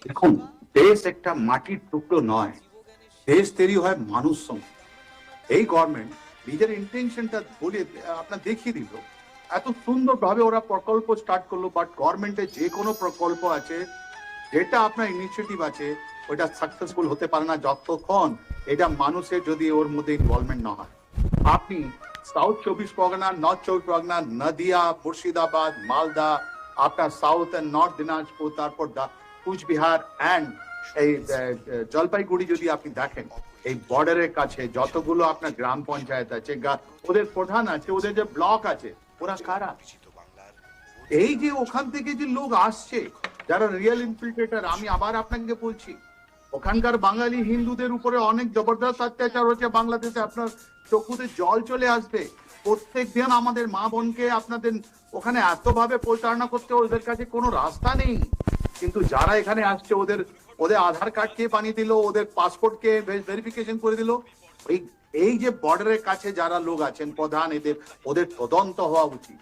দেখুন, দেশ একটা মাটির টুকরো নয়, দেশ তৈরি হয় মানুষ সঙ্গে। এই গভর্নমেন্ট নিজের ইন্টেনশনটা বলে আপনার দেখিয়ে দিল। এত সুন্দর ভাবে ওরা প্রকল্প স্টার্ট করলো, বাট গভর্নমেন্টের যে কোনো প্রকল্প আছে, যেটা আপনার ইনিশিয়েটিভ আছে, ওইটা সাকসেসফুল হতে পারে না যতক্ষণ এটা মানুষের যদি ওর মধ্যে ইনভলভমেন্ট না হয়। আপনি সাউথ 24 পরগনা, নর্থ 24 পরগনা, নদিয়া, মুর্শিদাবাদ, মালদা, আপনার সাউথ এন্ড নর্থ দিনাজপুর, তারপর কুচবিহার অ্যান্ড এই জলপাইগুড়ি যদি আপনি দেখেন, এই বর্ডারের কাছে যতগুলো আপনার গ্রাম পঞ্চায়েত আছে, ওদের প্রধান আছে, ওদের যে ব্লক আছে, ওরা কারা? এই যে ওখান থেকে যে লোক আসছে যারা রিয়েল ইনফিল্ট্রেটার, আমি আবার আপনাকে বলছি, ওখানকার বাঙালি হিন্দুদের উপরে অনেক জবরদস্ত অত্যাচার হচ্ছে বাংলাদেশে। আপনার চোখে জল চলে আসবে। প্রত্যেক দিন আমাদের মা বোনকে আপনাদের ওখানে এত ভাবে প্রতারণা করতে, ওদের কাছে কোনো রাস্তা নেই। কিন্তু যারা এখানে আসছে, ওদের ওদের আধার কার্ড কে বানিয়ে দিল, ওদের পাসপোর্ট কে ভেরিফিকেশন করে দিল। এই এই যে বর্ডারের কাছে যারা লোক আছেন প্রধান, ওদের তদন্ত হওয়া উচিত,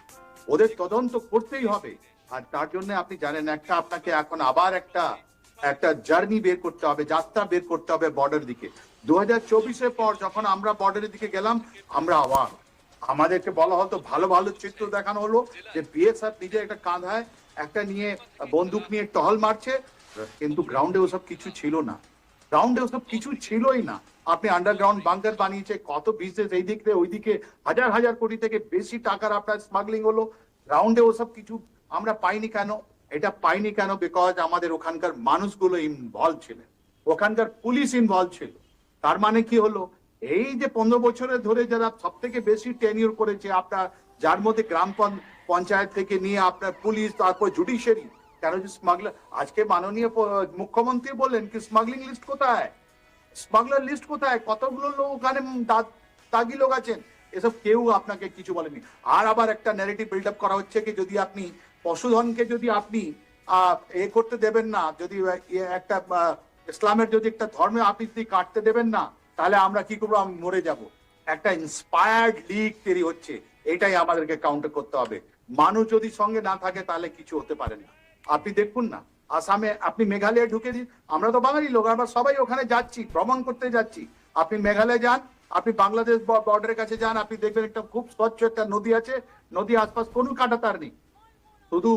ওদের তদন্ত করতেই হবে। আর তার জন্য আপনি জানেন, আপনাকে এখন আবার একটা জার্নি বের করতে হবে, যাত্রা বের করতে হবে বর্ডার দিকে। 2024-এর পর যখন আমরা বর্ডারের দিকে গেলাম, আমরা আবার আমাদেরকে বলা হতো, ভালো ভালো চিত্র দেখানো হলো যে বিএসএফ নিজে একটা কাঁধায় একটা নিয়ে বন্দুক নিয়ে টহল মারছে, কিন্তু গ্রাউন্ডে ওসব কিছু ছিল না। গ্রাউন্ডে ওসব কিছু ছিলই না। আপনি আন্ডারগ্রাউন্ড বাংকার বানিয়েছে, কত বিজনেস এই দিক থেকে ওই দিকে, হাজার হাজার কোটি থেকে বেশি টাকার আপনার স্মাগলিং হলো। গ্রাউন্ডে ওসব কিছু আমরা পাইনি কেন? এটা পাইনি কেন? বিকজ আমাদের ওখানকার মানুষগুলো ইনভলভ ছিলেন, ওখানকার পুলিশ ইনভলভ ছিল। তার মানে কি হলো, এই যে 15 বছরের ধরে যারা সব থেকে বেশি টেনিউর করেছে আপনার, যার মধ্যে গ্রাম পঞ্চায়েত থেকে নিয়ে আপনার পুলিশ, তারপর জুডিশিয়ারি, কেন যে স্মাগলার, আজকে মাননীয় মুখ্যমন্ত্রী বললেন কি স্মাগলিং লিস্ট কোথায়, স্মাগলার লিস্ট কোথায়, কতগুলো লোক ওখানে দাগি লোক আছেন, এসব কেউ আপনাকে কিছু বলেনি। আর আবার একটা ন্যারেটিভ বিল্ড আপ করা হচ্ছে কি যদি আপনি পশুধনকে যদি আপনি করতে দেবেন না, যদি একটা ইসলামের যদি একটা ধর্মে আপনি কাটতে দেবেন না, তাহলে আমরা কি করবো, আমি মরে যাব। একটা ইন্সপায়ার্ড লিগ তৈরি হচ্ছে, এটাই আমাদেরকে কাউন্টার করতে হবে। মানুষ যদি সঙ্গে না থাকে তাহলে কিছু হতে পারে না। আপনি দেখুন না, আসামে আপনি মেঘালয়ে ঢুকে দিন, আমরা তো বাঙালি লোক, আমরা সবাই ওখানে যাচ্ছি, ভ্রমণ করতে যাচ্ছি। আপনি মেঘালয় যান, আপনি বাংলাদেশ বর্ডারের কাছে যান, আপনি দেখবেন একটা খুব স্বচ্ছ একটা নদী আছে, নদী আশপাশ কোনো কাঁটাতার নেই, শুধু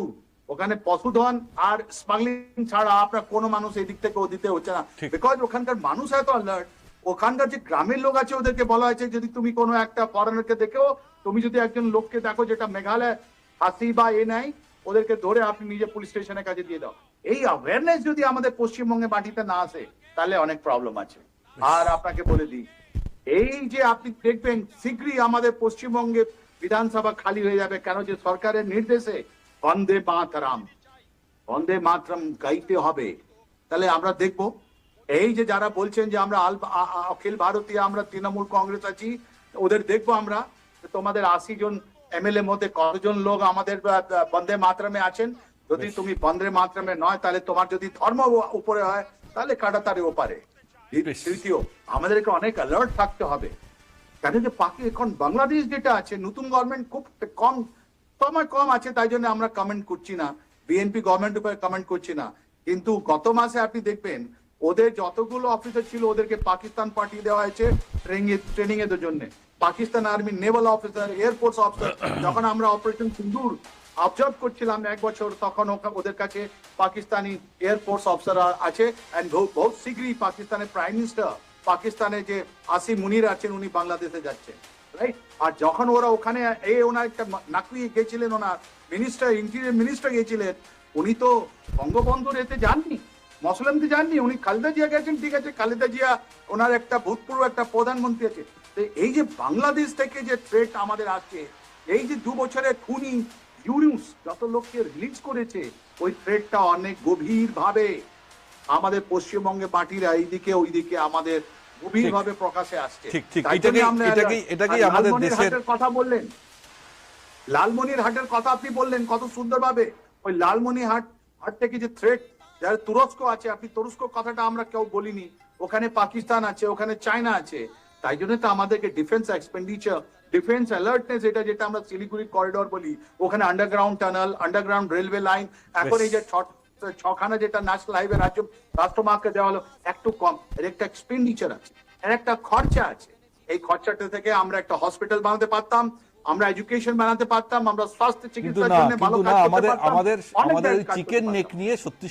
ওখানে পশুধন আর স্মাগলিং ছাড়া আপনার কোনো মানুষ এই দিক থেকে ওদিকে হচ্ছে না। বিকজ ওখানকার মানুষ এত অ্যালার্ট, ওখানকার যে গ্রামের লোক আছে ওদেরকে বলা হয়েছে, যদি তুমি কোনো একটা ফরেনারকে দেখো, তুমি যদি একজন লোককে দেখো যেটা মেঘালয় হাসি বা নেয়, ওদেরকে ধরে আপনি নিজে পুলিশ স্টেশনের কাছে দিয়ে দাও। এই অ্যাওয়ারনেস যদি আমাদের পশ্চিমবঙ্গে মাটিতে না আসে, তাহলে অনেক প্রবলেম আছে। আর আপনাকে বলে দিই, এই যে আপনি দেখবেন শীঘ্রই আমাদের পশ্চিমবঙ্গে বিধানসভা খালি হয়ে যাবে, কেন যে সরকারের নির্দেশে বন্দে মাতরম, বন্দে মাতরম গাইতে হবে। তাহলে আমরা দেখবো, এই যে যারা বলছেন যে আমরা অখিল ভারতীয়, আমরা তৃণমূল কংগ্রেস আছি, ওদের দেখবো আমরা তোমাদের 80 জন এমএলএ মধ্যে কতজন লোক আমাদের বন্দে মাতরমে আছেন। যদি তুমি বন্দে মাতরমে নয়, তাহলে তোমার যদি ধর্ম উপরে হয়, তাহলে কাটাতারে ওপারে। তৃতীয়, আমাদেরকে অনেক অ্যালার্ট থাকতে হবে, কেন যে এখন বাংলাদেশ যেটা আছে, নতুন গভর্নমেন্ট খুব কম সময় কম আছে, তাই জন্য আমরা কমেন্ট করছি না, বিএনপি গভর্নমেন্ট উপরে কমেন্ট করছি না। কিন্তু গত মাসে আপনি দেখবেন ওদের যতগুলো অফিসার ছিল, ওদেরকে পাকিস্তান পাঠিয়ে দেওয়া হয়েছে ট্রেনিং এর জন্য। Pakistan army Naval officer, air force officer, যখন আমরা অপারেশন সিন্দুর অবজার্ভ করছিলাম 1 বছর, তখন ওদের কাছে পাকিস্তানি এয়ারফোর্স অফিসার আছে। বহুত শীঘ্রই পাকিস্তানের প্রাইম মিনিস্টার, পাকিস্তানের যে আসিম মুনির আছেন, উনি বাংলাদেশে যাচ্ছেন, রাইট? আর যখন ওরা ওখানে ওনার একটা নাকড়ি গেছিলেন, ওনার মিনিস্টার, ইন্টেরিয়র মিনিস্টার গেছিলেন, উনি তো বঙ্গবন্ধুর এতে যাননি, মুসলিমতে যাননি, উনি খালেদা জিয়া গেছেন। ঠিক আছে, খালেদা জিয়া ওনার একটা ভূতপূর্ব একটা প্রধানমন্ত্রী আছে। তো এই যে বাংলাদেশ থেকে যে থ্রেট আমাদের আসছে, এই যে 2 বছরের খুনি ইউনুস যত লোককে রিলিজ করেছে, ওই থ্রেটটা অনেক গভীর ভাবে আমাদের পশ্চিমবঙ্গে মাটিরা এইদিকে ওইদিকে আমাদের গভীর ভাবে প্রকাশে আসছে। এটাকেই আমাদের দেশের কথা বললেন, লালমনিরহাটের কথা আপনি বললেন কত সুন্দর ভাবে। ওই লালমনিরহাট থেকে যে থ্রেট, যারা তুরস্ক আছে, আপনি তুরস্ক কথাটা আমরা কেউ বলিনি, ওখানে পাকিস্তান আছে, ওখানে চায়না আছে। তাই জন্য তো আমাদেরকে ডিফেন্স এক্সপেন্ডিচার, ডিফেন্স অ্যালার্টনেস, এটা যেটা আমরা শিলিগুড়ি করিডোর বলি, ওখানে underground tunnel, underground railway line, এখন এই যে ছখানা যেটা ন্যাশনাল হাইওয়ে রাষ্ট্রমার্গকে দেওয়া হলো একটু কম, এর একটা এক্সপেন্ডিচার আছে, এর একটা খরচা আছে। এই খরচাটা থেকে আমরা একটা হসপিটাল বানাতে পারতাম, আমরা এডুকেশন বানাতে পারতাম, আমরা স্বাস্থ্য কিন্তু চিকিৎসার না জন্য ভালো কিন্তু কাজ না করতে আমাদের পারতাম, আমাদের অনেক আমাদের জায়গায় কাজ করতে চিকেন নেক পারতাম। নিয়ে সত্যি